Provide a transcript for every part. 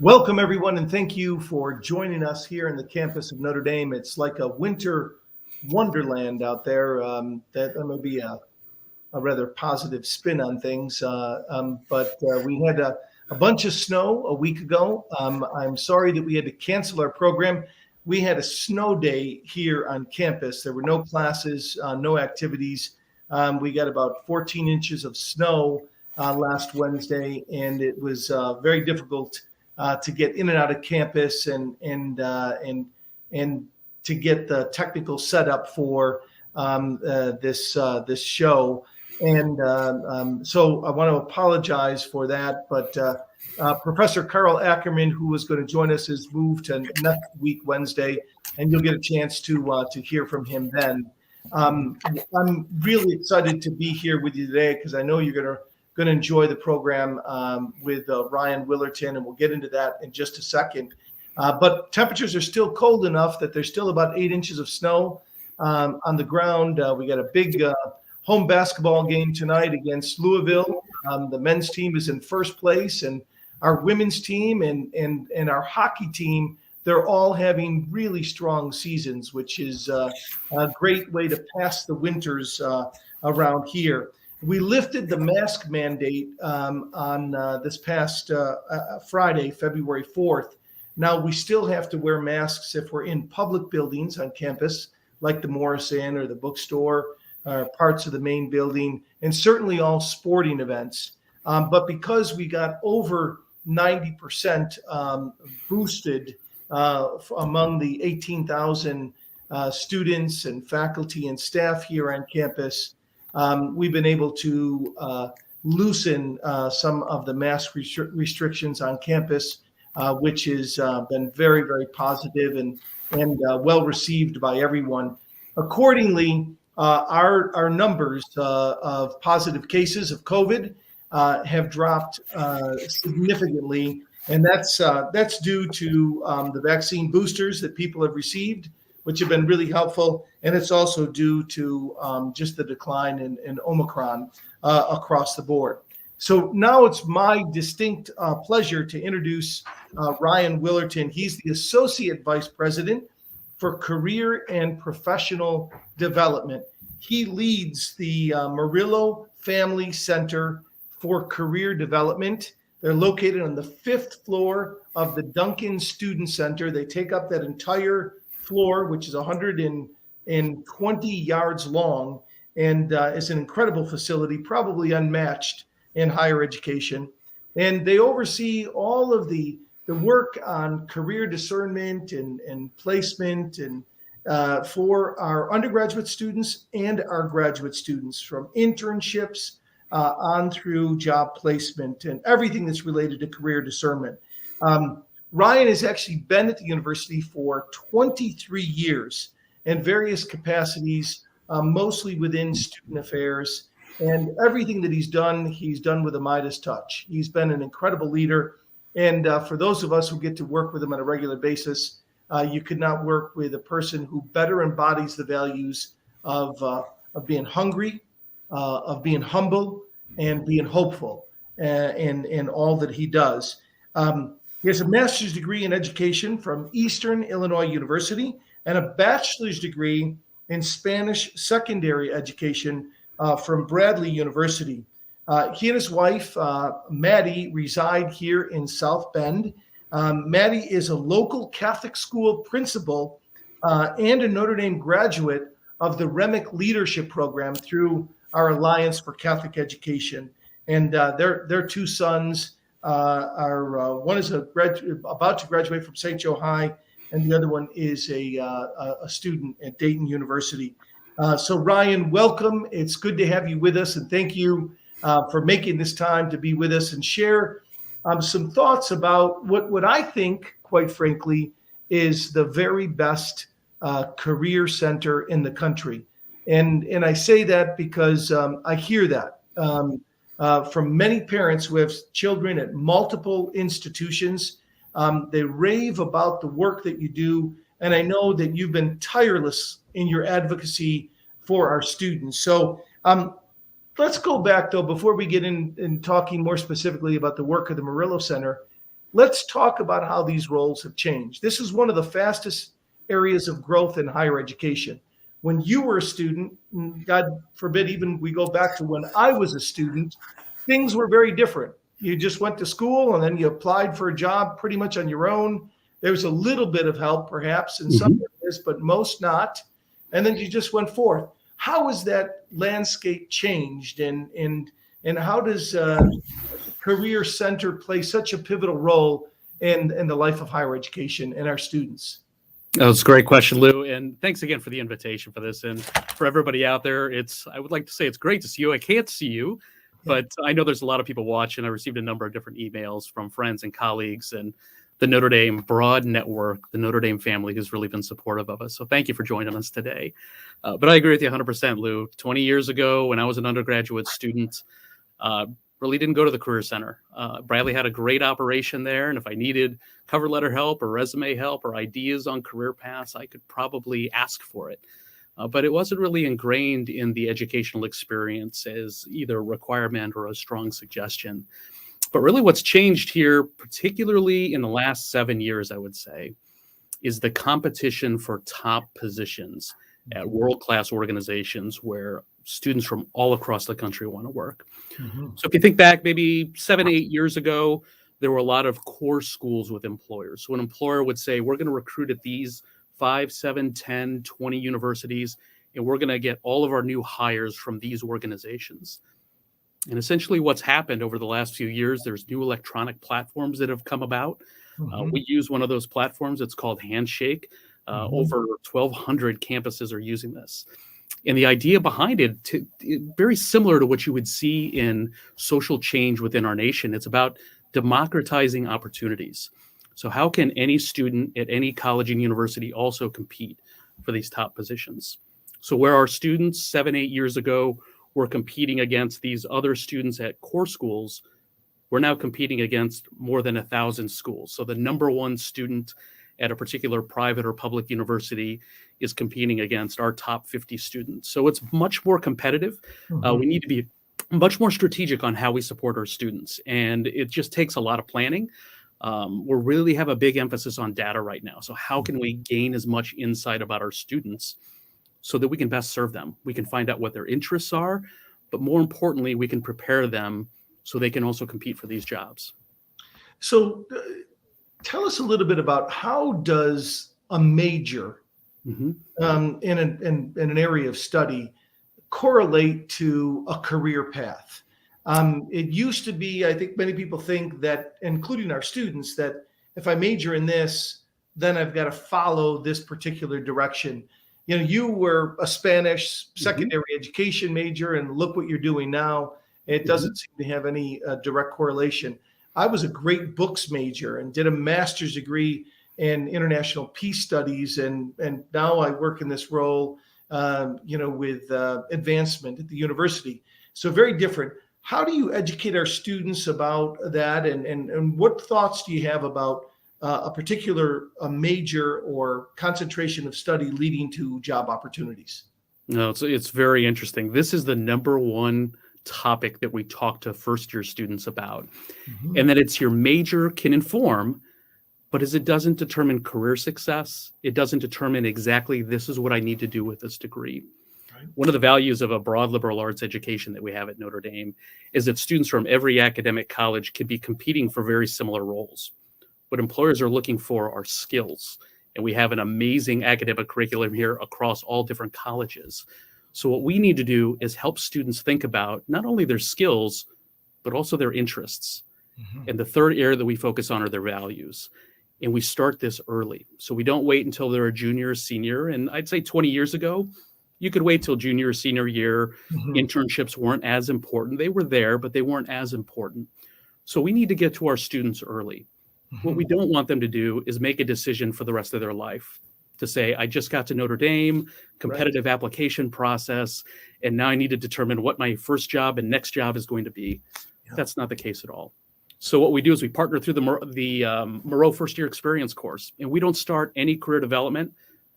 Welcome, everyone, and thank you for joining us here in the campus of Notre Dame. It's like a winter wonderland out there. That may be a rather positive spin on things, but we had a bunch of snow a week ago. I'm sorry that we had to cancel our program. We had a snow day here on campus. There were no classes, no activities. We got about 14 inches of snow last Wednesday, and it was very difficult to get in and out of campus and to get the technical setup for this show. And so I want to apologize for that. But Professor Carl Ackerman, who was going to join us, has moved to next week, Wednesday, and you'll get a chance to hear from him then. I'm really excited to be here with you today because I know you're going to enjoy the program with Ryan Willerton, and we'll get into that in just a second. But temperatures are still cold enough that there's still about 8 inches of snow on the ground. We got a big home basketball game tonight against Louisville. The men's team is in first place, and our women's team and our hockey team, they're all having really strong seasons, which is a great way to pass the winters around here. We lifted the mask mandate on this past Friday, February 4th. Now, we still have to wear masks if we're in public buildings on campus, like the Morrison or the bookstore, parts of the main building, and certainly all sporting events. But because we got over 90% boosted among the 18,000 students and faculty and staff here on campus, we've been able to loosen some of the mask restrictions on campus, which has been very, very positive and well received by everyone. Accordingly, our numbers of positive cases of COVID have dropped significantly, and that's due to the vaccine boosters that people have received, which have been really helpful, and it's also due to just the decline in Omicron across the board. So now it's my distinct pleasure to introduce Ryan Willerton. He's the Associate Vice President for Career and Professional Development. He leads the Murillo Family Center for Career Development. They're located on the 5th floor of the Duncan Student Center. They take up that entire floor, which is 120 yards long, and is an incredible facility, probably unmatched in higher education. And they oversee all of the work on career discernment and placement and for our undergraduate students and our graduate students, from internships on through job placement and everything that's related to career discernment. Ryan has actually been at the university for 23 years in various capacities, mostly within student affairs. And everything that he's done with a Midas touch. He's been an incredible leader. And for those of us who get to work with him on a regular basis, you could not work with a person who better embodies the values of being hungry, of being humble, and being hopeful in all that he does. He has a master's degree in education from Eastern Illinois University and a bachelor's degree in Spanish secondary education from Bradley University. He and his wife, Maddie, reside here in South Bend. Maddie is a local Catholic school principal and a Notre Dame graduate of the Remick Leadership Program through our Alliance for Catholic Education. And their two sons are one is about to graduate from St. Joe High, and the other one is a student at Dayton University. So Ryan, welcome. It's good to have you with us, and thank you for making this time to be with us and share some thoughts about what I think, quite frankly, is the very best career center in the country. And I say that because I hear that from many parents who have children at multiple institutions. They rave about the work that you do, and I know that you've been tireless in your advocacy for our students. So let's go back, though, before we get in talking more specifically about the work of the Murillo Center. let's talk about how these roles have changed. This is one of the fastest areas of growth in higher education. When you were a student, God forbid, even we go back to when I was a student, things were very different. You just went to school and then you applied for a job pretty much on your own. There was a little bit of help, perhaps, in some areas, but most not. And then you just went forth. How has that landscape changed, and how does Career Center play such a pivotal role in the life of higher education and our students? That was a great question, Lou. And thanks again for the invitation for this. And for everybody out there, I would like to say it's great to see you. I can't see you, but I know there's a lot of people watching. I received a number of different emails from friends and colleagues and the Notre Dame broad network, the Notre Dame family who's really been supportive of us. So thank you for joining us today. But I agree with you 100%, Lou. 20 years ago, when I was an undergraduate student, really didn't go to the Career Center. Bradley had a great operation there, and if I needed cover letter help or resume help or ideas on career paths, I could probably ask for it. But it wasn't really ingrained in the educational experience as either a requirement or a strong suggestion. But really what's changed here, particularly in the last 7 years, I would say, is the competition for top positions at world-class organizations where students from all across the country want to work. So if you think back maybe 7, 8 years ago, there were a lot of core schools with employers. So an employer would say, we're going to recruit at these 5, 7, 10, 20 universities, and we're going to get all of our new hires from these organizations. And essentially what's happened over the last few years, there's new electronic platforms that have come about. We use one of those platforms. It's called Handshake. Over 1,200 campuses are using this. And the idea behind it, very similar to what you would see in social change within our nation. It's about democratizing opportunities. So how can any student at any college and university also compete for these top positions? So where our students 7, 8 years ago were competing against these other students at core schools, we're now competing against more than 1,000 schools. So the number one student at a particular private or public university is competing against our top 50 students. So it's much more competitive. We need to be much more strategic on how we support our students. And it just takes a lot of planning. We really have a big emphasis on data right now. So how can we gain as much insight about our students so that we can best serve them? We can find out what their interests are, but more importantly, we can prepare them so they can also compete for these jobs. So tell us a little bit about how does a major in an area of study correlate to a career path? It used to be, I think many people think that, including our students, that if I major in this, then I've got to follow this particular direction. You know, you were a Spanish secondary education major, and look what you're doing now. It doesn't seem to have any direct correlation. I was a great books major and did a master's degree in international peace studies, and now I work in this role, with advancement at the university. So very different. How do you educate our students about that, and what thoughts do you have about a particular major or concentration of study leading to job opportunities? No, it's very interesting. This is the number one topic that we talk to first-year students about, and that it's your major can inform, but as it doesn't determine career success, it doesn't determine exactly this is what I need to do with this degree. Right. One of the values of a broad liberal arts education that we have at Notre Dame is that students from every academic college can be competing for very similar roles. What employers are looking for are skills, and we have an amazing academic curriculum here across all different colleges. So what we need to do is help students think about not only their skills, but also their interests. And the third area that we focus on are their values. And we start this early. So we don't wait until they're a junior or senior. And I'd say 20 years ago, you could wait till junior or senior year. Internships weren't as important. They were there, but they weren't as important. So we need to get to our students early. What we don't want them to do is make a decision for the rest of their life, to say, I just got to Notre Dame, competitive application process, and now I need to determine what my first job and next job is going to be. That's not the case at all. So what we do is we partner through the Moreau First Year Experience course, and we don't start any career development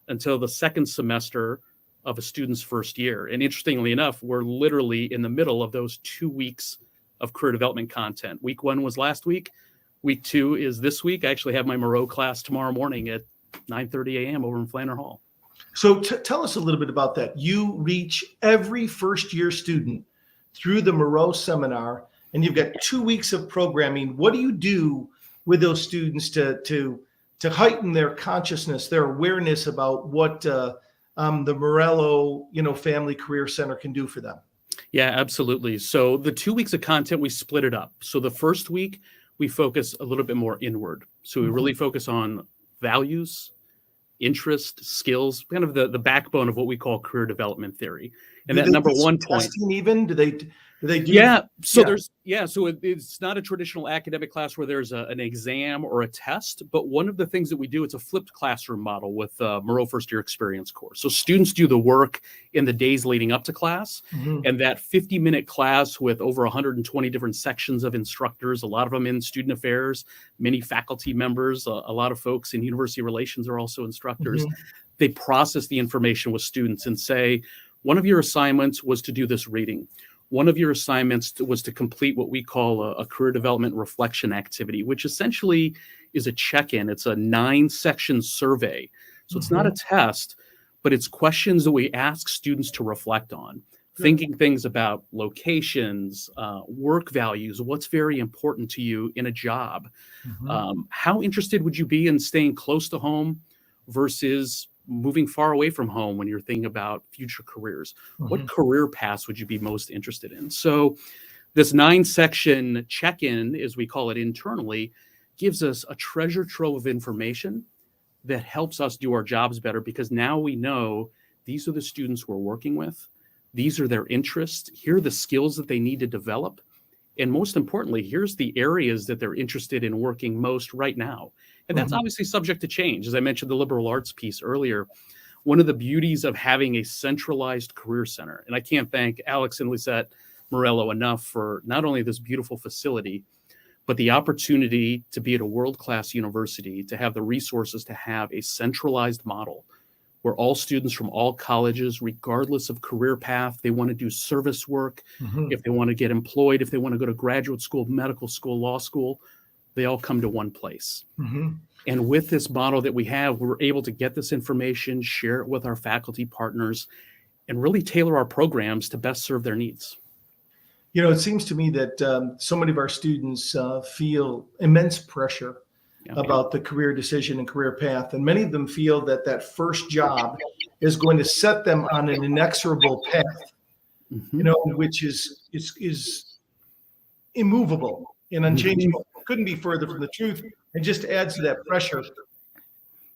until the second semester of a student's first year. And interestingly enough, we're literally in the middle of those 2 weeks of career development content. Week 1 was last week. Week 2 is this week. I actually have my Moreau class tomorrow morning at 9:30 a.m. over in Flanner Hall. So tell us a little bit about that. You reach every first-year student through the Moreau seminar, and you've got 2 weeks of programming. What do you do with those students to heighten their consciousness, their awareness about what the Morello, Family Career Center can do for them? Yeah, absolutely. So the 2 weeks of content, we split it up. So the first week, we focus a little bit more inward. So we really focus on values, interest, skills, kind of the backbone of what we call career development theory. And that number one point. Testing even? Do they do? Yeah. So Yeah. So it's not a traditional academic class where there's an exam or a test, but one of the things that we do, it's a flipped classroom model with Moreau First Year Experience course. So students do the work in the days leading up to class, and that 50-minute class with over 120 different sections of instructors, a lot of them in student affairs, many faculty members, a lot of folks in university relations are also instructors. They process the information with students and say, one of your assignments was to do this reading. One of your assignments was to complete what we call a career development reflection activity, which essentially is a check-in. It's a 9-section survey. So it's not a test, but it's questions that we ask students to reflect on, thinking things about locations, work values, what's very important to you in a job. How interested would you be in staying close to home versus moving far away from home when you're thinking about future careers? What career paths would you be most interested in? So this 9-section check-in, as we call it internally, gives us a treasure trove of information that helps us do our jobs better, because now we know these are the students we're working with. These are their interests. Here are the skills that they need to develop. And most importantly, here's the areas that they're interested in working most right now. And that's obviously subject to change. As I mentioned, the liberal arts piece earlier, one of the beauties of having a centralized career center, and I can't thank Alex and Lisette Morello enough for not only this beautiful facility, but the opportunity to be at a world-class university, to have the resources to have a centralized model where all students from all colleges, regardless of career path, they want to do service work, if they want to get employed, if they want to go to graduate school, medical school, law school, they all come to one place. And with this model that we have, we're able to get this information, share it with our faculty partners, and really tailor our programs to best serve their needs. It seems to me that so many of our students feel immense pressure about the career decision and career path. And many of them feel that that first job is going to set them on an inexorable path, which is immovable and unchangeable. Couldn't be further from the truth, and just adds to that pressure.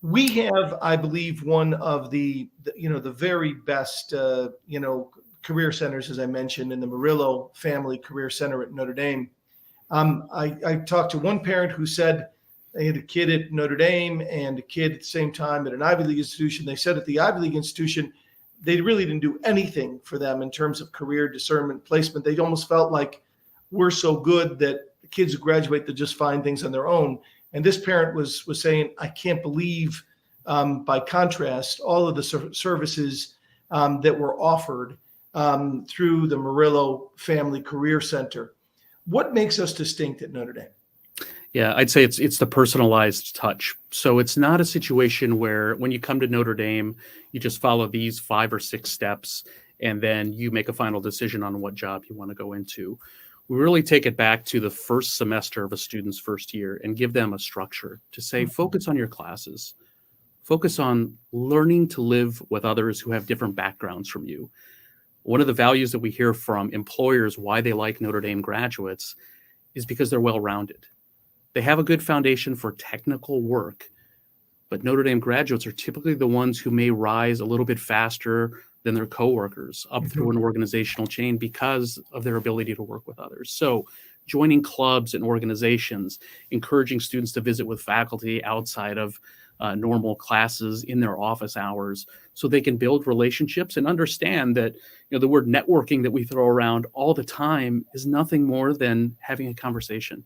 We have, I believe, one of the very best, career centers, as I mentioned, in the Murillo Family Career Center at Notre Dame. I talked to one parent who said they had a kid at Notre Dame and a kid at the same time at an Ivy League institution. They said at the Ivy League institution, they really didn't do anything for them in terms of career discernment, placement. They almost felt like we're so good that the kids who graduate, they'll just find things on their own. And this parent was saying, I can't believe, by contrast, all of the services that were offered through the Murillo Family Career Center. What makes us distinct at Notre Dame? Yeah, I'd say it's the personalized touch. So it's not a situation where when you come to Notre Dame, you just follow these 5 or 6 steps, and then you make a final decision on what job you want to go into. We really take it back to the first semester of a student's first year and give them a structure to say, focus on your classes, focus on learning to live with others who have different backgrounds from you. One of the values that we hear from employers, why they like Notre Dame graduates, is because they're well-rounded. They have a good foundation for technical work, but Notre Dame graduates are typically the ones who may rise a little bit faster than their coworkers up through an organizational chain because of their ability to work with others. So joining clubs and organizations, encouraging students to visit with faculty outside of normal classes in their office hours, so they can build relationships and understand that the word networking that we throw around all the time is nothing more than having a conversation,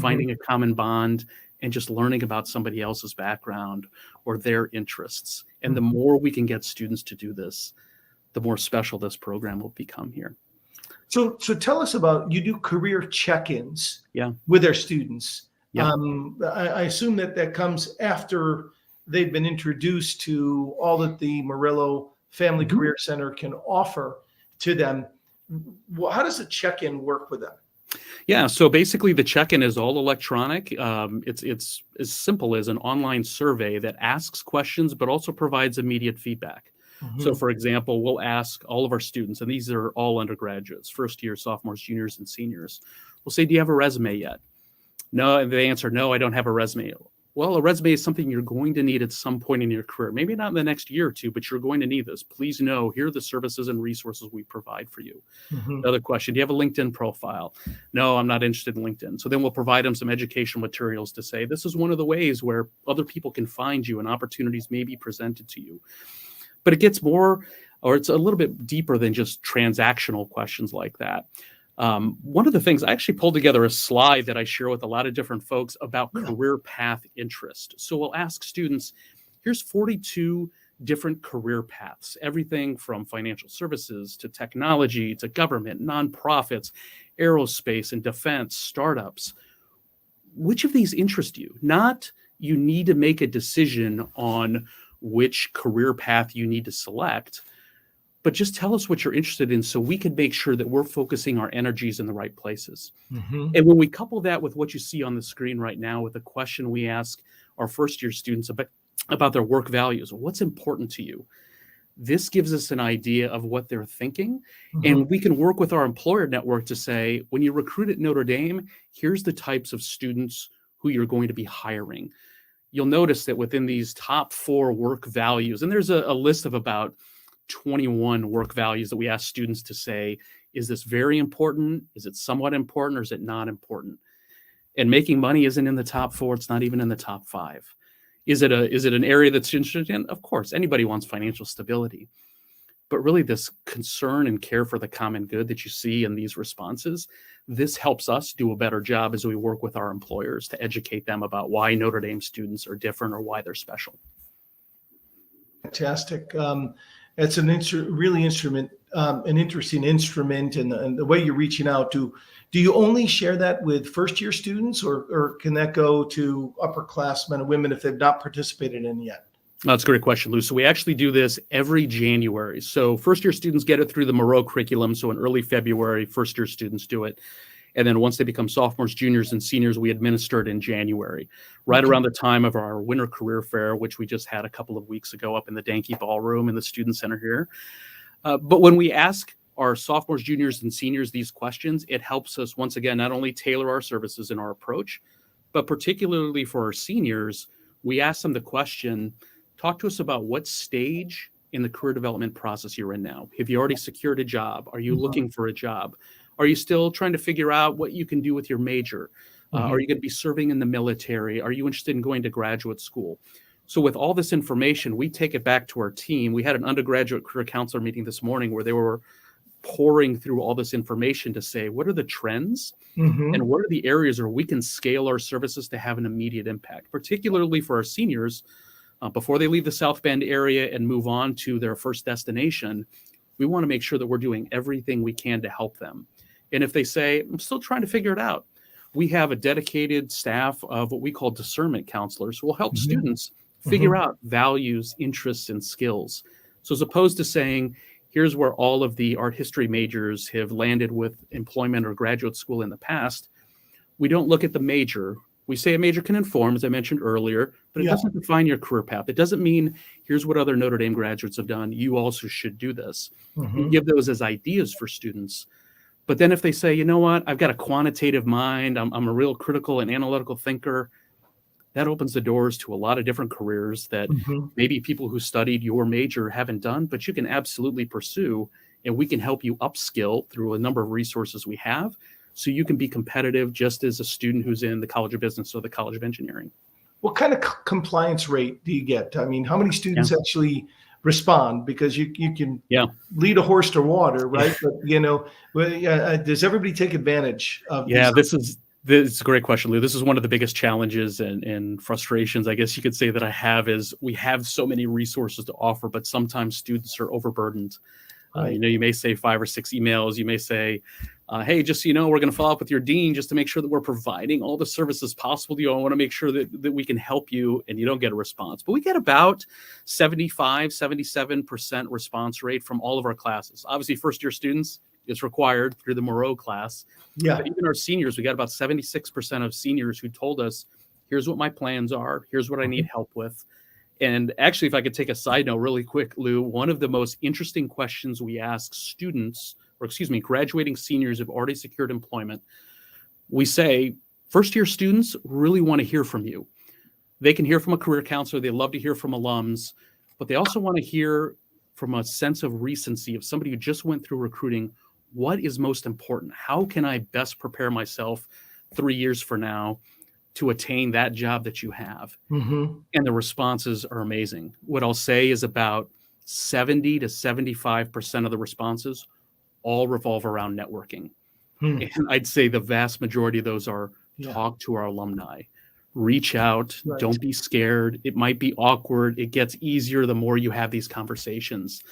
finding a common bond, and just learning about somebody else's background or their interests. And the more we can get students to do this, the more special this program will become here. So tell us about, you do career check-ins Yeah. with our students. Yeah. I assume that comes after they've been introduced to all that the Murillo Family Career Center can offer to them. How does a check-in work with them? Yeah, so basically the check-in is all electronic. It's as simple as an online survey that asks questions, but also provides immediate feedback. So, for example, we'll ask all of our students, and these are all undergraduates, first year, sophomores, juniors, and seniors. We'll say, do you have a resume yet? No, and they answer, no, I don't have a resume. Well, a resume is something you're going to need at some point in your career. Maybe not in the next year or two, but you're going to need this. Please know, here are the services and resources we provide for you. Another question, do you have a LinkedIn profile? No, I'm not interested in LinkedIn. So then we'll provide them some educational materials to say, this is one of the ways where other people can find you and opportunities may be presented to you. But it gets more, or it's a little bit deeper than just transactional questions like that. One of the things, I actually pulled together a slide that I share with a lot of different folks about career path interest. So we'll ask students, here's 42 different career paths, everything from financial services to technology to government, nonprofits, aerospace and defense, startups. Which of these interest you? Not you need to make a decision on which career path you need to select, but just tell us what you're interested in so we can make sure that we're focusing our energies in the right places. And when we couple that with what you see on the screen right now with the question we ask our first year students about their work values, what's important to you? This gives us an idea of what they're thinking. And we can work with our employer network to say, when you recruit at Notre Dame, here's the types of students who you're going to be hiring. You'll notice that within these top 4 work values, and there's a list of about 21 work values that we ask students to say, is this very important? Is it somewhat important, or is it not important? And making money isn't in the top 4. It's not even in the top 5. Is it an area that's interested in? Of course, anybody wants financial stability. But really this concern and care for the common good that you see in these responses, this helps us do a better job as we work with our employers to educate them about why Notre Dame students are different or why they're special. Fantastic. It's an interesting instrument, and the way you're reaching out to. Do you only share that with first year students, or can that go to upperclassmen and women if they've not participated in yet? That's a great question, Lou. So we actually do this every January. So first year students get it through the Moreau curriculum. So in early February, first year students do it. And then once they become sophomores, juniors, and seniors, we administer it in January, right around the time of our winter career fair, which we just had a couple of weeks ago up in the Danke Ballroom in the Student Center here. But when we ask our sophomores, juniors, and seniors these questions, it helps us, once again, not only tailor our services and our approach, but particularly for our seniors, we ask them the question, talk to us about what stage in the career development process you're in now. Have you already secured a job? Are you looking for a job? Are you still trying to figure out what you can do with your major? Are you going to be serving in the military? Are you interested in going to graduate school? So with all this information, we take it back to our team. We had an undergraduate career counselor meeting this morning where they were pouring through all this information to say, what are the trends and what are the areas where we can scale our services to have an immediate impact, particularly for our seniors before they leave the South Bend area and move on to their first destination. We want to make sure that we're doing everything we can to help them. And if they say, I'm still trying to figure it out, we have a dedicated staff of what we call discernment counselors who will help students figure out values, interests, and skills. So as opposed to saying, here's where all of the art history majors have landed with employment or graduate school in the past, we don't look at the major. We say a major can inform, as I mentioned earlier, but it doesn't define your career path. It doesn't mean here's what other Notre Dame graduates have done. You also should do this. We give those as ideas for students. But then if they say, you know what, I've got a quantitative mind, I'm a real critical and analytical thinker, that opens the doors to a lot of different careers that maybe people who studied your major haven't done, but you can absolutely pursue, and we can help you upskill through a number of resources we have so you can be competitive just as a student who's in the College of Business or the College of Engineering. What kind of compliance rate do you get? I mean, how many students actually respond? Because you can lead a horse to water, right? But, does everybody take advantage of This is a great question, Lou. This is one of the biggest challenges and frustrations, I guess you could say, that I have is we have so many resources to offer, but sometimes students are overburdened. You may say 5 or 6 emails. You may say Hey, just so you know, we're going to follow up with your dean just to make sure that we're providing all the services possible to you. I want to make sure that we can help you, and you don't get a response. But we get about 77% response rate from all of our classes. Obviously, first-year students, it's required through the Moreau class. Yeah. But even our seniors, we got about 76% of seniors who told us, here's what my plans are. Here's what I need help with. And actually, if I could take a side note really quick, Lou, one of the most interesting questions we ask students, graduating seniors who've already secured employment, we say, first-year students really want to hear from you. They can hear from a career counselor. They love to hear from alums, but they also want to hear from a sense of recency of somebody who just went through recruiting. What is most important? How can I best prepare myself 3 years from now to attain that job that you have? Mm-hmm. And the responses are amazing. What I'll say is about 70 to 75% of the responses all revolve around networking. And I'd say the vast majority of those are talk to our alumni, reach out, don't be scared. It might be awkward. It gets easier the more you have these conversations.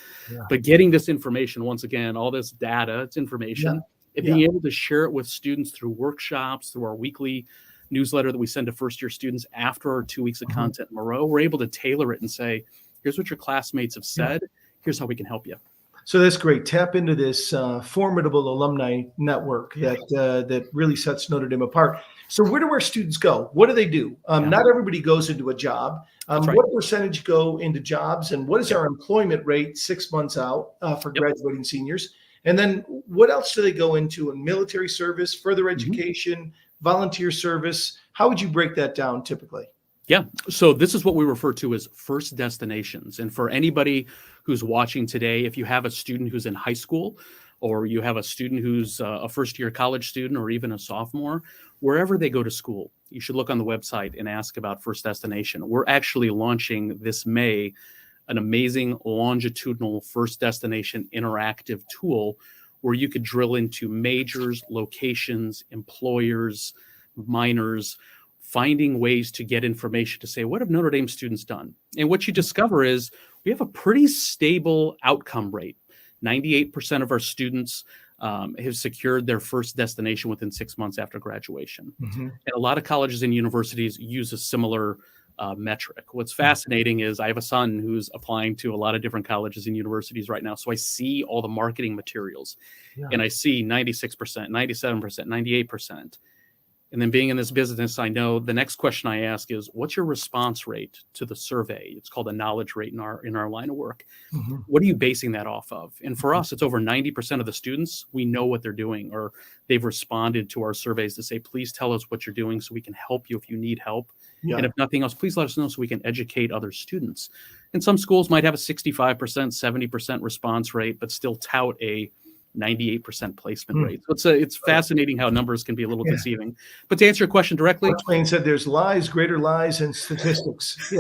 But getting this information, once again, all this data, it's information, and being able to share it with students through workshops, through our weekly newsletter that we send to first-year students after our 2 weeks of content in Moreau, we're able to tailor it and say, here's what your classmates have said. Here's how we can help you. So that's great. Tap into this formidable alumni network that really sets Notre Dame apart. So where do our students go? What do they do? Not everybody goes into a job. What percentage go into jobs? And what is our employment rate 6 months out for graduating seniors? And then what else do they go into in military service, further education, volunteer service? How would you break that down typically? Yeah. So this is what we refer to as first destinations. And for anybody who's watching today, if you have a student who's in high school, or you have a student who's a first-year college student, or even a sophomore, wherever they go to school, you should look on the website and ask about first destination. We're actually launching this May an amazing longitudinal first destination interactive tool where you could drill into majors, locations, employers, minors, finding ways to get information to say, what have Notre Dame students done? And what you discover is we have a pretty stable outcome rate. 98% of our students have secured their first destination within 6 months after graduation. And a lot of colleges and universities use a similar metric. What's fascinating is I have a son who's applying to a lot of different colleges and universities right now. So I see all the marketing materials and I see 96%, 97%, 98%. And then being in this business, I know the next question I ask is, what's your response rate to the survey? It's called a knowledge rate in our line of work. What are you basing that off of? And for us, it's over 90% of the students, we know what they're doing, or they've responded to our surveys to say, please tell us what you're doing so we can help you if you need help. And if nothing else, please let us know so we can educate other students. And some schools might have a 65%, 70% response rate, but still tout a 98% placement rate. So it's fascinating how numbers can be a little deceiving. But to answer your question directly, Mark Twain said there's lies, greater lies, and statistics.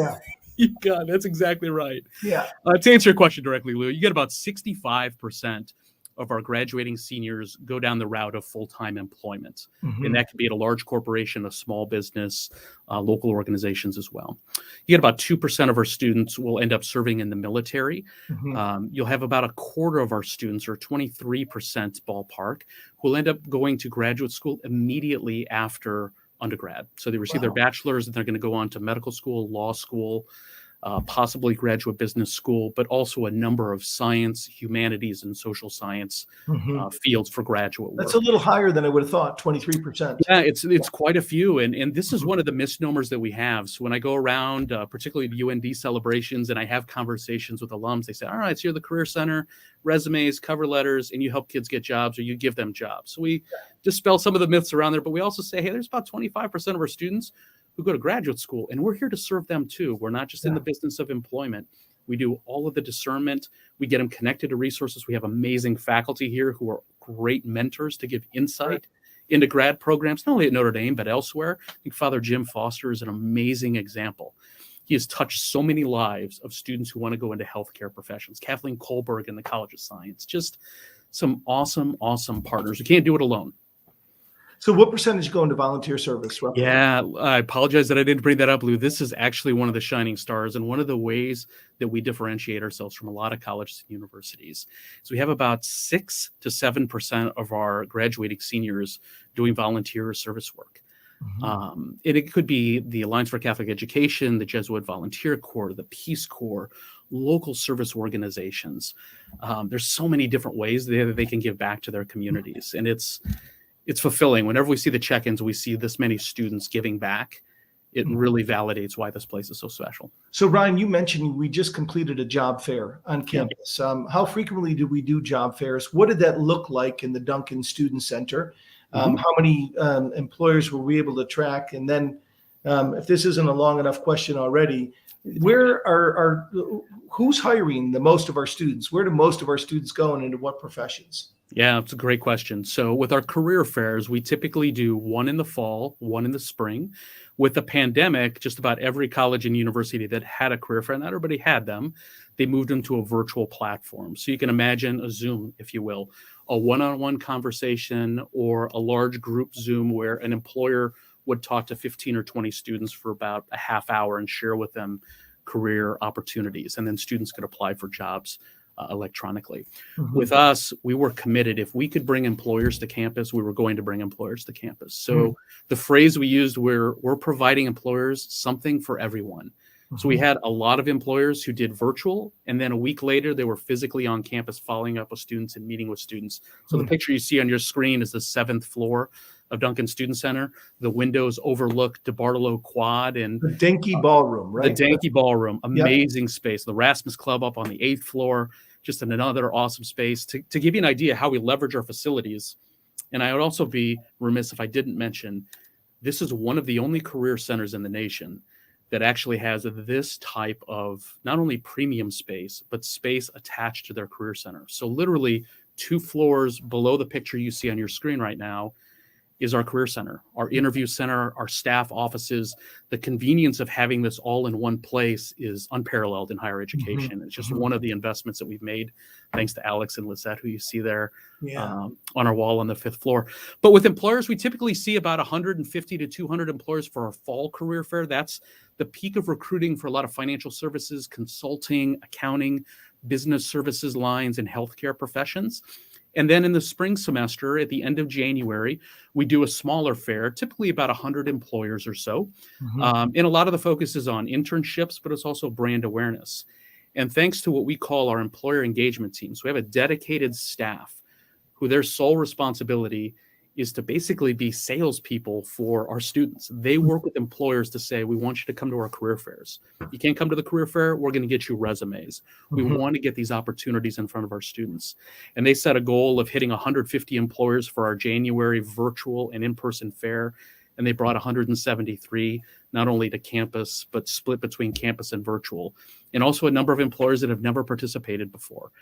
You got it. That's exactly right. To answer your question directly, Lou, you get about 65% of our graduating seniors go down the route of full-time employment. And that could be at a large corporation, a small business, local organizations as well. You get about 2% of our students will end up serving in the military. You'll have about a quarter of our students, or 23% ballpark, who will end up going to graduate school immediately after undergrad. So they receive their bachelor's and they're going to go on to medical school, law school, possibly graduate business school, but also a number of science, humanities, and social science fields for graduate work. That's a little higher than I would have thought, 23%. Yeah, it's quite a few. And this is one of the misnomers that we have. So when I go around, particularly the UND celebrations, and I have conversations with alums, they say, all right, so you're the Career Center, resumes, cover letters, and you help kids get jobs, or you give them jobs. So we dispel some of the myths around there, but we also say, hey, there's about 25% of our students who go to graduate school, and we're here to serve them too. We're not just in the business of employment. We do all of the discernment. We get them connected to resources. We have amazing faculty here who are great mentors to give insight into grad programs, not only at Notre Dame, but elsewhere. I think Father Jim Foster is an amazing example. He has touched so many lives of students who want to go into healthcare professions. Kathleen Kohlberg in the College of Science, just some awesome, awesome partners. We can't do it alone. So what percentage go into volunteer service, roughly? Yeah, I apologize that I didn't bring that up, Lou. This is actually one of the shining stars and one of the ways that we differentiate ourselves from a lot of colleges and universities. So we have about 6 to 7% of our graduating seniors doing volunteer service work. And it could be the Alliance for Catholic Education, the Jesuit Volunteer Corps, the Peace Corps, local service organizations. There's so many different ways that they can give back to their communities. And it's fulfilling. Whenever we see the check-ins, we see this many students giving back. It really validates why this place is so special. So Ryan, you mentioned we just completed a job fair on campus. How frequently do we do job fairs? What did that look like in the Duncan Student Center? How many employers were we able to track? And then if this isn't a long enough question already, who's hiring the most of our students? Where do most of our students go and into what professions? Yeah, it's a great question. So with our career fairs, we typically do one in the fall, one in the spring. With the pandemic, just about every college and university that had a career fair, not everybody had them, they moved them to a virtual platform. So you can imagine a Zoom, if you will, a one-on-one conversation or a large group Zoom where an employer would talk to 15 or 20 students for about a half hour and share with them career opportunities. And then students could apply for jobs electronically. With us, we were committed. If we could bring employers to campus, we were going to bring employers to campus. So the phrase we used, we're providing employers something for everyone. So we had a lot of employers who did virtual, and then a week later, they were physically on campus following up with students and meeting with students. So the picture you see on your screen is the 7th floor of Duncan Student Center. The windows overlook DeBartolo Quad and the Dinky Ballroom, right? The Dinky Ballroom, amazing space. The Rasmus Club up on the 8th floor, just another awesome space. To give you an idea how we leverage our facilities, and I would also be remiss if I didn't mention, this is one of the only career centers in the nation that actually has this type of not only premium space, but space attached to their career center. So literally 2 floors below the picture you see on your screen right now is our career center, our interview center, our staff offices. The convenience of having this all in one place is unparalleled in higher education. It's just one of the investments that we've made, thanks to Alex and Lisette, who you see there on our wall on the 5th floor. But with employers, we typically see about 150 to 200 employers for our fall career fair. That's the peak of recruiting for a lot of financial services, consulting, accounting, business services lines, and healthcare professions. And then in the spring semester, at the end of January, we do a smaller fair, typically about 100 employers or so. And a lot of the focus is on internships, but it's also brand awareness. And thanks to what we call our employer engagement teams, we have a dedicated staff who their sole responsibility is to basically be salespeople for our students. They work with employers to say, we want you to come to our career fairs. You can't come to the career fair, we're going to get you resumes. We want to get these opportunities in front of our students. And they set a goal of hitting 150 employers for our January virtual and in-person fair. And they brought 173, not only to campus, but split between campus and virtual. And also a number of employers that have never participated before.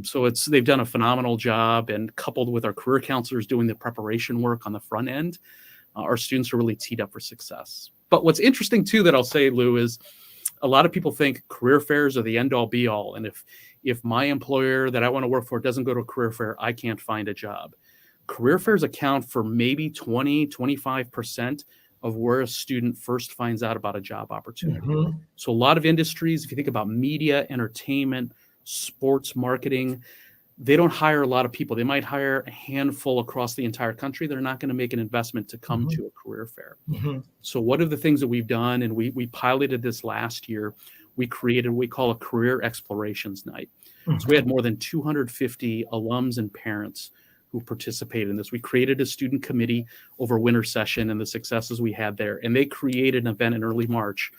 So they've done a phenomenal job, and coupled with our career counselors doing the preparation work on the front end, our students are really teed up for success. But what's interesting too, that I'll say, Lou, is a lot of people think career fairs are the end all be all. And if my employer that I want to work for doesn't go to a career fair, I can't find a job. Career fairs account for maybe 20, 25% of where a student first finds out about a job opportunity. So a lot of industries, if you think about media, entertainment, sports marketing, they don't hire a lot of people. They might hire a handful across the entire country. They're not going to make an investment to come to a career fair. So one of the things that we've done, and we piloted this last year, we created what we call a career explorations night. So we had more than 250 alums and parents who participated in this. We created a student committee over winter session and the successes we had there. And they created an event in early March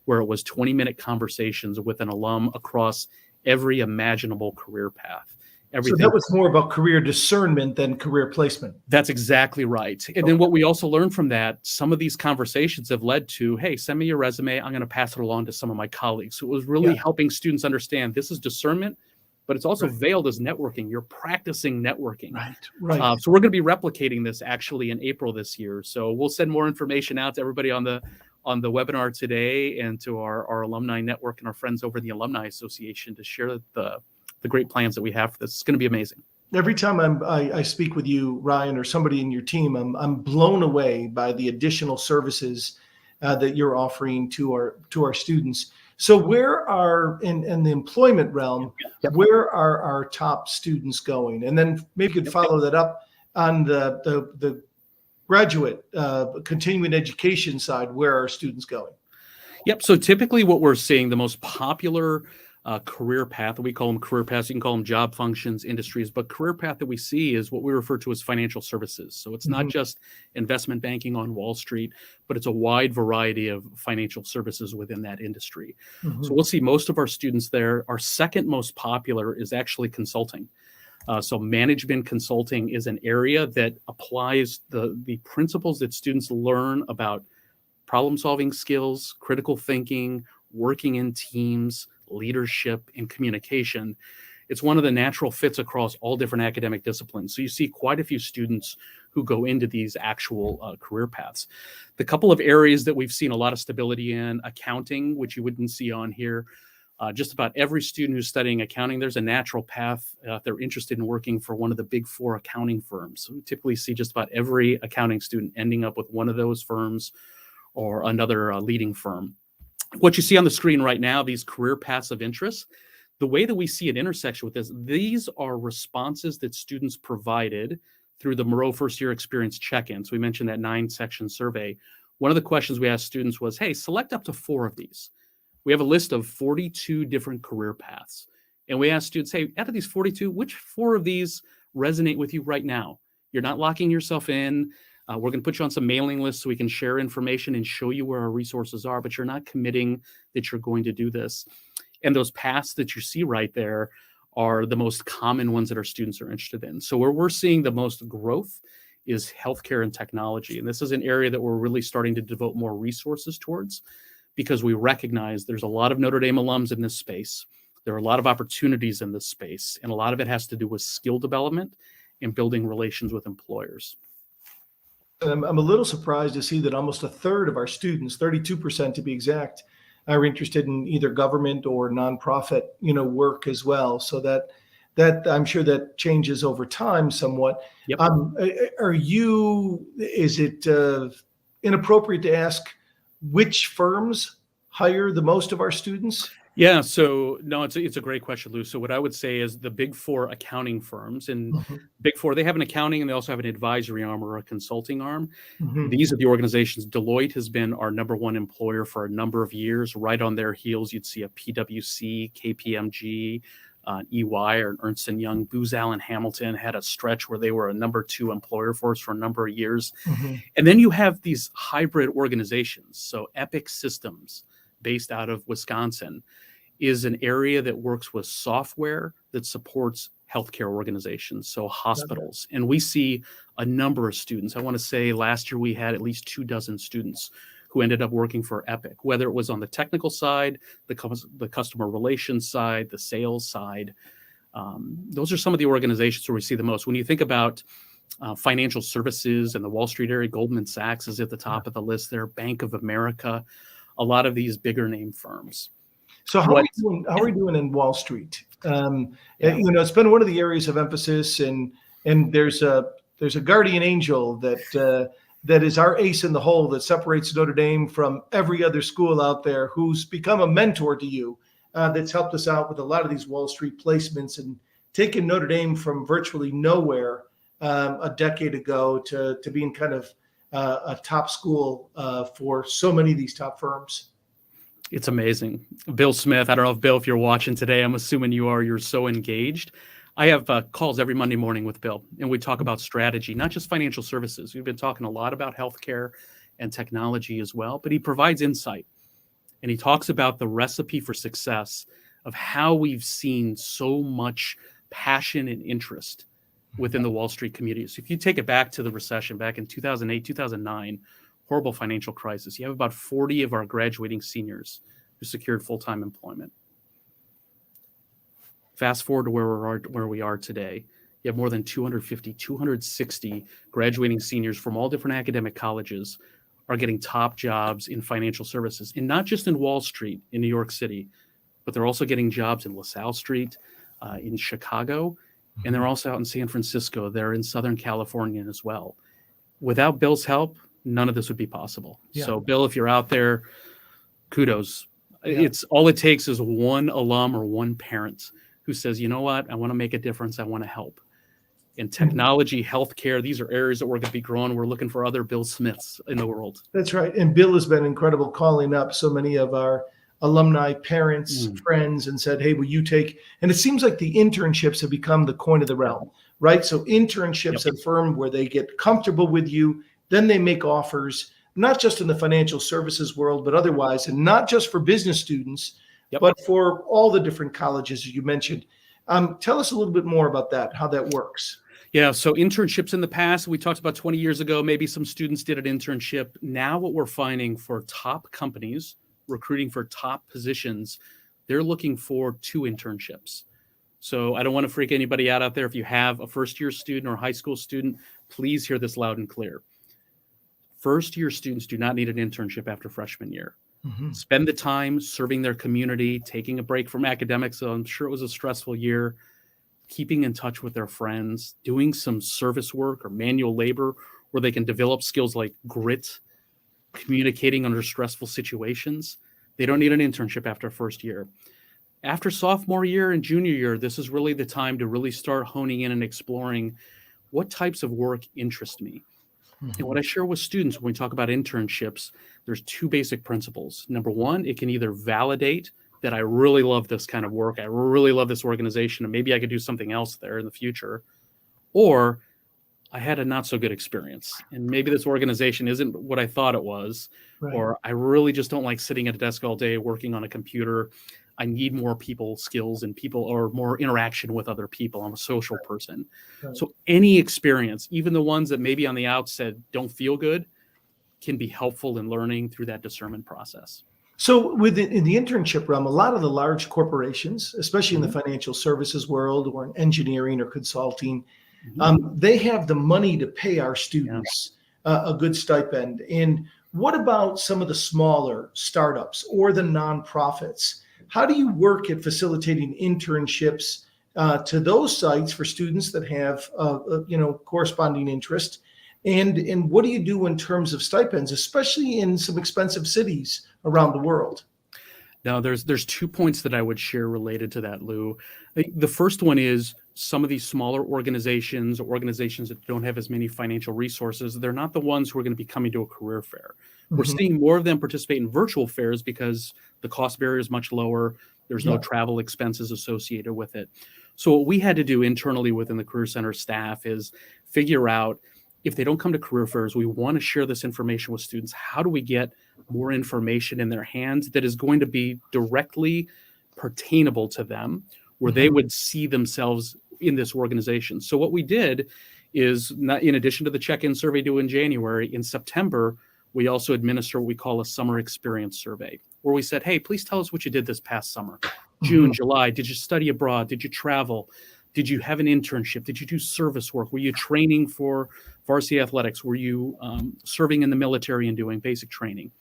where it was 20-minute conversations with an alum across every imaginable career path. Everything. So that was more about career discernment than career placement. That's exactly right. And then what we also learned from that, some of these conversations have led to, hey, send me your resume. I'm going to pass it along to some of my colleagues. So it was really helping students understand this is discernment, but it's also veiled as networking. You're practicing networking. Right. So we're going to be replicating this actually in April this year. So we'll send more information out to everybody on the webinar today and to our alumni network and our friends over in the Alumni Association to share the great plans that we have for this. It's going to be amazing. Every time I speak with you, Ryan, or somebody in your team, I'm blown away by the additional services that you're offering to our students. So where are in the employment realm, Yep. where are our top students going? And then maybe you could follow that up on the graduate continuing education side. Where are students going? Yep. So typically what we're seeing, the most popular career path, we call them career paths, you can call them job functions, industries, but career path that we see is what we refer to as financial services. So it's not just investment banking on Wall Street, but it's a wide variety of financial services within that industry. So we'll see most of our students there. Our second most popular is actually consulting. So management consulting is an area that applies the principles that students learn about problem-solving skills, critical thinking, working in teams, leadership, and communication. It's one of the natural fits across all different academic disciplines. So you see quite a few students who go into these actual career paths. The couple of areas that we've seen a lot of stability in, accounting, which you wouldn't see on here. Just about every student who's studying accounting, there's a natural path. They're interested in working for one of the big four accounting firms. So we typically see just about every accounting student ending up with one of those firms or another leading firm. What you see on the screen right now, these career paths of interest, the way that we see an intersection with this, these are responses that students provided through the Moreau First Year Experience Check-ins. We mentioned that 9-section survey. One of the questions we asked students was, hey, select up to 4 of these. We have a list of 42 different career paths. And we asked students, hey, out of these 42, which 4 of these resonate with you right now? You're not locking yourself in. We're going to put you on some mailing lists so we can share information and show you where our resources are, but you're not committing that you're going to do this. And those paths that you see right there are the most common ones that our students are interested in. So where we're seeing the most growth is healthcare and technology. And this is an area that we're really starting to devote more resources towards because we recognize there's a lot of Notre Dame alums in this space. There are a lot of opportunities in this space, and a lot of it has to do with skill development and building relations with employers. I'm a little surprised to see that almost a third of our students, 32% to be exact, are interested in either government or nonprofit, work as well. So that I'm sure that changes over time somewhat. Yep. Is it inappropriate to ask which firms hire the most of our students? Yeah, so no, it's a great question, Lou. So what I would say is the big 4 accounting firms, and big 4, they have an accounting and they also have an advisory arm or a consulting arm. These are the organizations. Deloitte has been our number 1 employer for a number of years. Right on their heels, you'd see a PwC, KPMG, EY, or Ernst & Young. Booz Allen Hamilton had a stretch where they were a number 2 employer for us for a number of years. And then you have these hybrid organizations. So Epic Systems, based out of Wisconsin, is an area that works with software that supports healthcare organizations, so hospitals. And we see a number of students. I want to say last year we had at least 24 students who ended up working for Epic, whether it was on the technical side, the customer relations side, the sales side. Those are some of the organizations where we see the most. When you think about financial services in the Wall Street area, Goldman Sachs is at the top of the list there, Bank of America, a lot of these bigger name firms. So how are we doing in Wall Street? It's been one of the areas of emphasis, and there's a guardian angel that is our ace in the hole that separates Notre Dame from every other school out there, who's become a mentor to you, that's helped us out with a lot of these Wall Street placements and taken Notre Dame from virtually nowhere a decade ago to being kind of a top school for so many of these top firms. It's amazing. Bill Smith, I don't know if Bill, if you're watching today, I'm assuming you are, you're so engaged. I have calls every Monday morning with Bill, and we talk about strategy, not just financial services. We've been talking a lot about healthcare and technology as well, but he provides insight, and he talks about the recipe for success of how we've seen so much passion and interest within the Wall Street community. So if you take it back to the recession back in 2008, 2009, horrible financial crisis, you have about 40 of our graduating seniors who secured full-time employment. Fast forward to where we are today. You have more than 250, 260 graduating seniors from all different academic colleges are getting top jobs in financial services, and not just in Wall Street in New York City, but they're also getting jobs in LaSalle Street, in Chicago, And they're also out in San Francisco. They're in Southern California as well. Without Bill's help, none of this would be possible. Yeah. So, Bill, if you're out there, kudos. Yeah. It's all it takes is one alum or one parent who says, you know what, I want to make a difference. I want to help. In technology, healthcare, these are areas that we're going to be growing. We're looking for other Bill Smiths in the world. That's right. And Bill has been incredible, calling up so many of our alumni, parents, friends, and said, hey, will you take, and it seems like the internships have become the coin of the realm, right? So internships at a firm where they get comfortable with you, then they make offers, not just in the financial services world, but otherwise, and not just for business students, but for all the different colleges you mentioned. Tell us a little bit more about that, how that works. Yeah, so internships in the past, we talked about 20 years ago, maybe some students did an internship. Now what we're finding for top companies, recruiting for top positions, they're looking for 2 internships. So I don't want to freak anybody out there. If you have a first-year student or a high school student, please hear this loud and clear. First-year students do not need an internship after freshman year. Spend the time serving their community, taking a break from academics. So I'm sure it was a stressful year. Keeping in touch with their friends, doing some service work or manual labor where they can develop skills like grit, communicating under stressful situations. They don't need an internship after first year. After sophomore year and junior year, this is really the time to really start honing in and exploring what types of work interest me. And what I share with students when we talk about internships, there's 2 basic principles. Number one, it can either validate that I really love this kind of work. I really love this organization, and maybe I could do something else there in the future. Or I had a not so good experience, and maybe this organization isn't what I thought it was. Right. Or I really just don't like sitting at a desk all day working on a computer. I need more people skills and people or more interaction with other people. I'm a social person. Right. So any experience, even the ones that maybe on the outset don't feel good, can be helpful in learning through that discernment process. So in the internship realm, a lot of the large corporations, especially in the financial services world or in engineering or consulting, they have the money to pay our students a good stipend. And what about some of the smaller startups or the nonprofits? How do you work at facilitating internships to those sites for students that have corresponding interest? And what do you do in terms of stipends, especially in some expensive cities around the world? Now, there's 2 points that I would share related to that, Lou. The first one is some of these smaller organizations that don't have as many financial resources, they're not the ones who are going to be coming to a career fair. We're seeing more of them participate in virtual fairs because the cost barrier is much lower. There's no travel expenses associated with it. So what we had to do internally within the Career Center staff is figure out, if they don't come to career fairs, we want to share this information with students. How do we get more information in their hands that is going to be directly pertainable to them, where they would see themselves in this organization? So what we did is, in addition to the check-in survey due in January, in September, we also administer what we call a summer experience survey, where we said, hey, please tell us what you did this past summer. June, July, did you study abroad? Did you travel? Did you have an internship? Did you do service work? Were you training for varsity athletics? Were you serving in the military and doing basic training?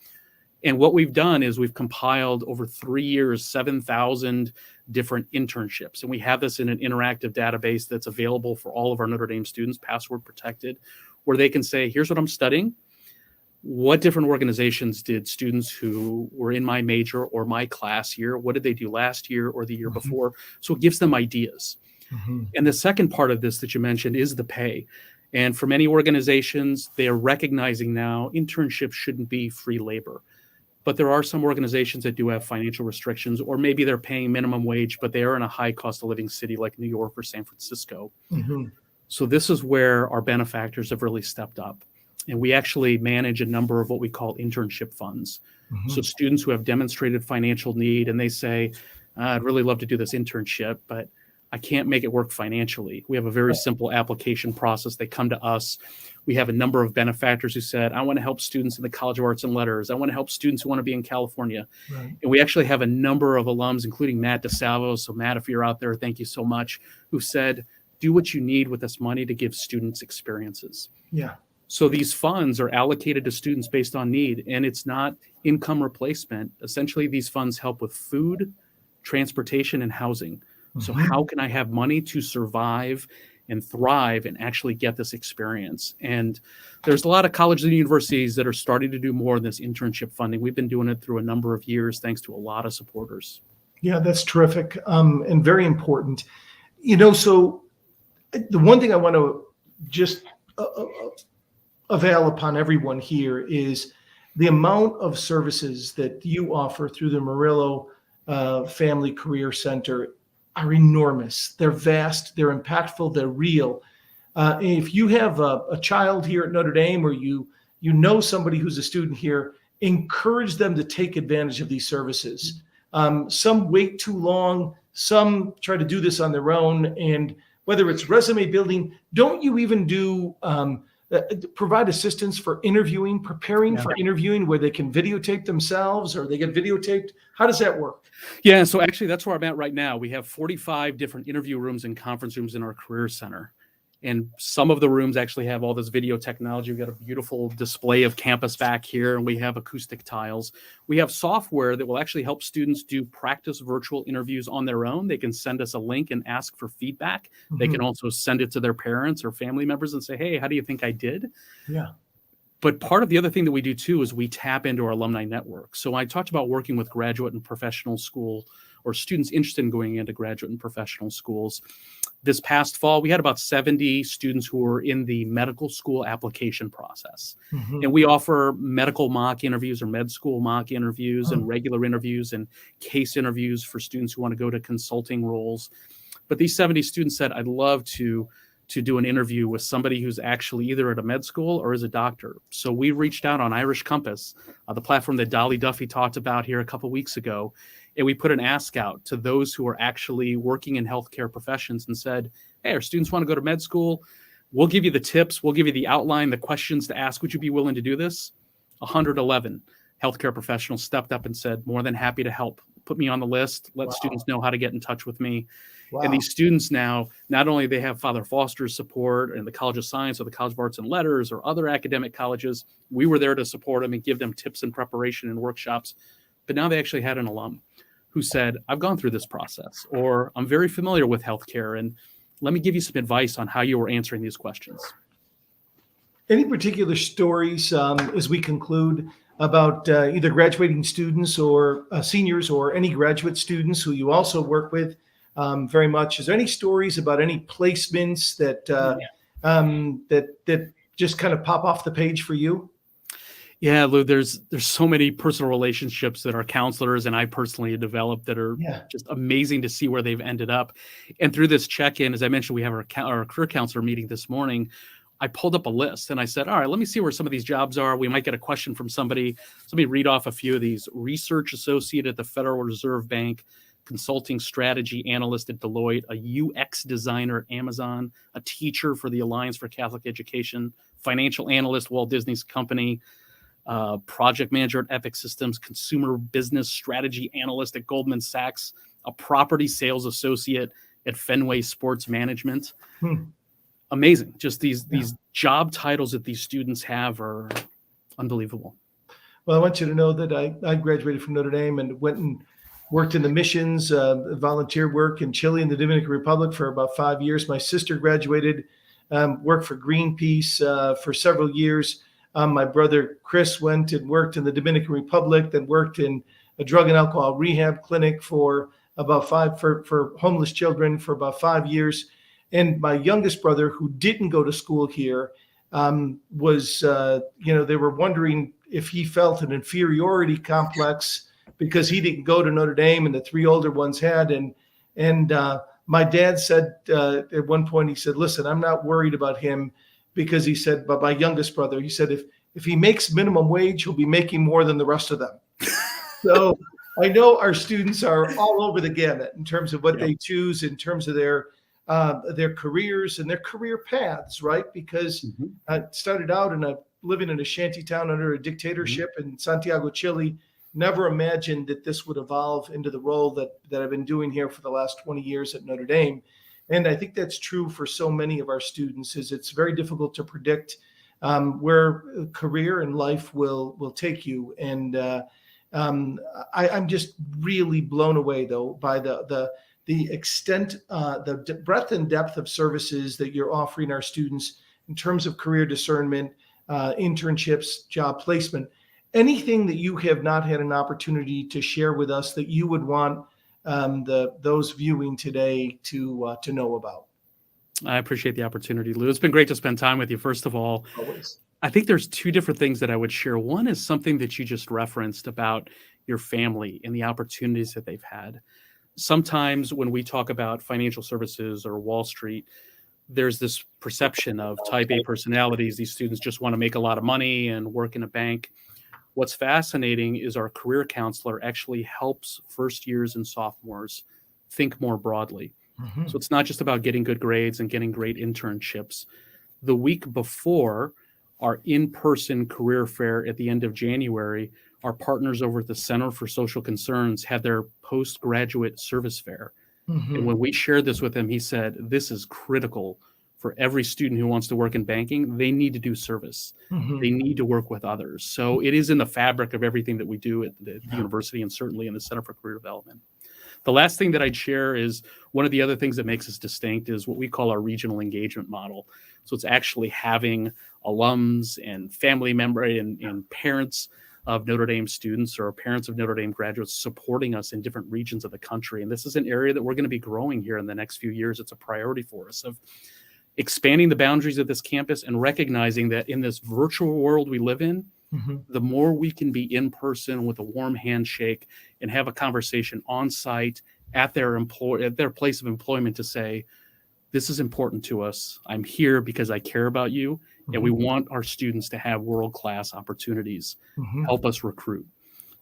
And what we've done is we've compiled over 3 years, 7,000 different internships. And we have this in an interactive database that's available for all of our Notre Dame students, password protected, where they can say, here's what I'm studying. What different organizations did students who were in my major or my class year, what did they do last year or the year before? So it gives them ideas. And the second part of this that you mentioned is the pay. And for many organizations, they are recognizing now internships shouldn't be free labor. But there are some organizations that do have financial restrictions, or maybe they're paying minimum wage, but they are in a high cost of living city like New York or San Francisco. So this is where our benefactors have really stepped up. And we actually manage a number of what we call internship funds. So students who have demonstrated financial need and they say, I'd really love to do this internship, but I can't make it work financially. We have a very simple application process. They come to us. We have a number of benefactors who said, I want to help students in the College of Arts and Letters. I want to help students who want to be in California. And we actually have a number of alums, including Matt DeSalvo. So Matt, if you're out there, thank you so much, who said, do what you need with this money to give students experiences. So these funds are allocated to students based on need, and it's not income replacement. Essentially, these funds help with food, transportation, and housing. So Mhm. how can I have money to survive and thrive and actually get this experience? And there's a lot of colleges and universities that are starting to do more of this internship funding. We've been doing it through a number of years, thanks to a lot of supporters. Yeah, that's terrific, and very important. So the one thing I want to just avail upon everyone here is the amount of services that you offer through the Murillo Family Career Center are enormous. They're vast, they're impactful, they're real. If you have a child here at Notre Dame, or you know somebody who's a student here, encourage them to take advantage of these services. Some wait too long. Some try to do this on their own. And whether it's resume building, don't you even do provide assistance for interviewing, preparing for interviewing, where they can videotape themselves or they get videotaped? How does that work? Yeah, so actually that's where I'm at right now. We have 45 different interview rooms and conference rooms in our career center. And some of the rooms actually have all this video technology. We've got a beautiful display of campus back here, and we have acoustic tiles. We have software that will actually help students do practice virtual interviews on their own. They can send us a link and ask for feedback. Mm-hmm. They can also send it to their parents or family members and say, hey, how do you think I did? Yeah. But part of the other thing that we do too is we tap into our alumni network. So I talked about working with graduate and professional school, or students interested in going into graduate and professional schools. This past fall, we had about 70 students who were in the medical school application process. Mm-hmm. And we offer medical mock interviews or med school mock interviews and regular interviews and case interviews for students who want to go to consulting roles. But these 70 students said, I'd love to do an interview with somebody who's actually either at a med school or is a doctor. So we reached out on Irish Compass, the platform that Dolly Duffy talked about here a couple of weeks ago. And we put an ask out to those who are actually working in healthcare professions and said, hey, our students want to go to med school. We'll give you the tips. We'll give you the outline, the questions to ask. Would you be willing to do this? 111 healthcare professionals stepped up and said, more than happy to help. Put me on the list. Let students know how to get in touch with me. Wow. And these students now, not only they have Father Foster's support and the College of Science or the College of Arts and Letters or other academic colleges, we were there to support them and give them tips and preparation and workshops. But now they actually had an alum who said, I've gone through this process, or I'm very familiar with healthcare, and let me give you some advice on how you were answering these questions. Any particular stories as we conclude about either graduating students or seniors or any graduate students who you also work with very much? Is there any stories about any placements that that just kind of pop off the page for you? Yeah, Lou, there's so many personal relationships that our counselors and I personally have developed that are just amazing to see where they've ended up. And through this check-in, as I mentioned, we have our career counselor meeting this morning. I pulled up a list and I said, all right, let me see where some of these jobs are. We might get a question from somebody. So let me read off a few of these. Research associate at the Federal Reserve Bank, consulting strategy analyst at Deloitte, a UX designer at Amazon, a teacher for the Alliance for Catholic Education, financial analyst, Walt Disney's company, project manager at Epic Systems, consumer business strategy analyst at Goldman Sachs, a property sales associate at Fenway Sports Management. Amazing. Just these job titles that these students have are unbelievable. Well, I want you to know that I graduated from Notre Dame and went and worked in the missions, volunteer work in Chile and the Dominican Republic for about 5 years. My sister graduated, worked for Greenpeace for several years. My brother Chris went and worked in the Dominican Republic, then worked in a drug and alcohol rehab clinic for homeless children for about 5 years. And my youngest brother, who didn't go to school here, was, they were wondering if he felt an inferiority complex because he didn't go to Notre Dame and the three older ones had. And my dad said at one point, he said, listen, I'm not worried about him, because he said, but my youngest brother, he said, if he makes minimum wage, he'll be making more than the rest of them. So I know our students are all over the gamut in terms of what they choose, in terms of their careers and their career paths, right? Because I started out living in a shanty town under a dictatorship in Santiago, Chile. Never imagined that this would evolve into the role that I've been doing here for the last 20 years at Notre Dame. And I think that's true for so many of our students. Is it's very difficult to predict where career and life will take you. And I'm just really blown away, though, by the the extent, the breadth and depth of services that you're offering our students in terms of career discernment, internships, job placement. Anything that you have not had an opportunity to share with us that you would want those viewing today to know about? I appreciate the opportunity, Lou. It's been great to spend time with you. First of all, Always. I think there's two different things that I would share. One is something that you just referenced about your family and the opportunities that they've had. Sometimes when we talk about financial services or Wall Street, there's this perception of type A personalities. These students just want to make a lot of money and work in a bank. What's fascinating is our career counselor actually helps first years and sophomores think more broadly. Mm-hmm. So it's not just about getting good grades and getting great internships. The week before our in-person career fair at the end of January, our partners over at the Center for Social Concerns had their postgraduate service fair. Mm-hmm. And when we shared this with him, he said, this is critical for every student who wants to work in banking. They need to do service. Mm-hmm. They need to work with others. So it is in the fabric of everything that we do at the university and certainly in the Center for Career Development. The last thing that I'd share is one of the other things that makes us distinct is what we call our regional engagement model. So it's actually having alums and family members and parents of Notre Dame students or parents of Notre Dame graduates supporting us in different regions of the country. And this is an area that we're going to be growing here in the next few years. It's a priority for us of expanding the boundaries of this campus and recognizing that in this virtual world we live in, Mm-hmm. the more we can be in person with a warm handshake and have a conversation on site at their place of employment to say, this is important to us. I'm here because I care about you. Mm-hmm. And we want our students to have world-class opportunities. Mm-hmm. Help us recruit.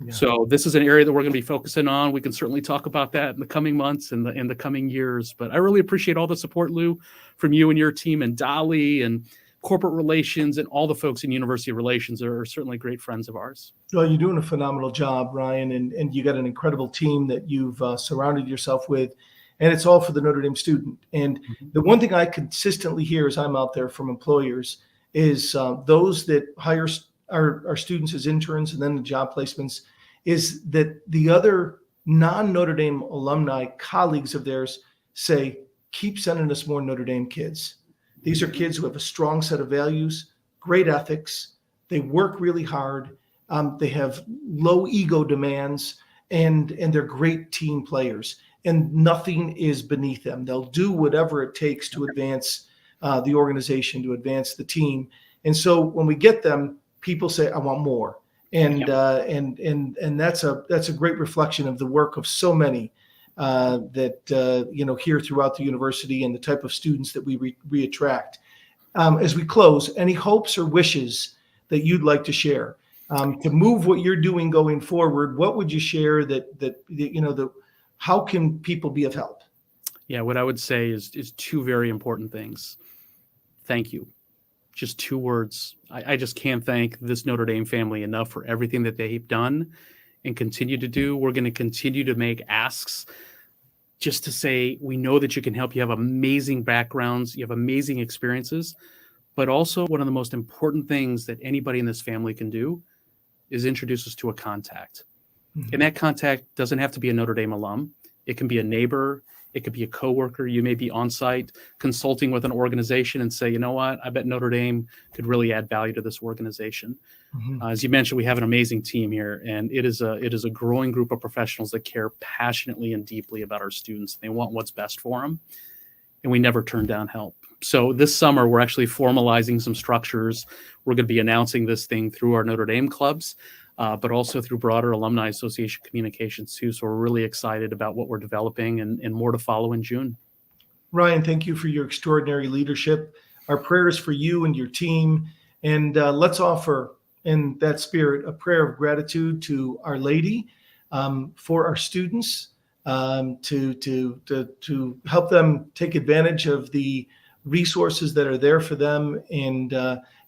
Yeah. So this is an area that we're going to be focusing on. We can certainly talk about that in the coming months and in the coming years. But I really appreciate all the support, Lou, from you and your team and Dolly and corporate relations and all the folks in university relations are certainly great friends of ours. Well, you're doing a phenomenal job, Ryan, and you got an incredible team that you've surrounded yourself with, and it's all for the Notre Dame student. And the one thing I consistently hear as I'm out there from employers is those that hire our students as interns and then the job placements is that the other non-Notre Dame alumni colleagues of theirs say, keep sending us more Notre Dame kids. These are kids who have a strong set of values, great ethics. They work really hard. They have low ego demands, and they're great team players. And nothing is beneath them. They'll do whatever it takes to advance the organization, to advance the team. And so when we get them, people say, "I want more." And that's a great reflection of the work of so many that here throughout the university and the type of students that we attract. As we close, any hopes or wishes that you'd like to share to move what you're doing going forward? What would you share how can people be of help? Yeah, what I would say is two very important things. Thank you. Just two words. I just can't thank this Notre Dame family enough for everything that they've done and continue to do. We're going to continue to make asks just to say, we know that you can help. You have amazing backgrounds. You have amazing experiences. But also one of the most important things that anybody in this family can do is introduce us to a contact. Mm-hmm. And that contact doesn't have to be a Notre Dame alum. It can be a neighbor. It could be a coworker. You may be on site consulting with an organization and say, you know what, I bet Notre Dame could really add value to this organization. Mm-hmm. As you mentioned, we have an amazing team here, and it is a growing group of professionals that care passionately and deeply about our students. They want what's best for them, and we never turn down help. So this summer, we're actually formalizing some structures. We're going to be announcing this thing through our Notre Dame clubs, but also through broader Alumni Association communications too. So we're really excited about what we're developing and more to follow in June. Ryan, thank you for your extraordinary leadership. Our prayers for you and your team. And let's offer in that spirit a prayer of gratitude to Our Lady for our students, to help them take advantage of the resources that are there for them, and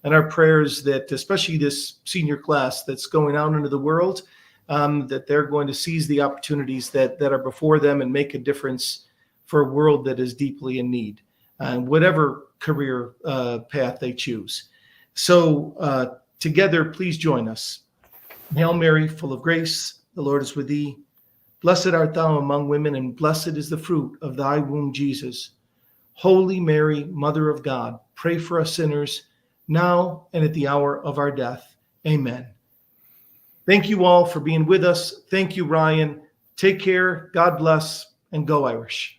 our prayers that especially this senior class that's going out into the world, that they're going to seize the opportunities that are before them and make a difference for a world that is deeply in need, whatever career path they choose. So together, please join us. Hail Mary, full of grace, the Lord is with thee. Blessed art thou among women, and blessed is the fruit of thy womb, Jesus. Holy Mary, Mother of God, pray for us sinners, now and at the hour of our death. Amen. Thank you all for being with us. Thank you, Ryan. Take care. God bless, and go Irish.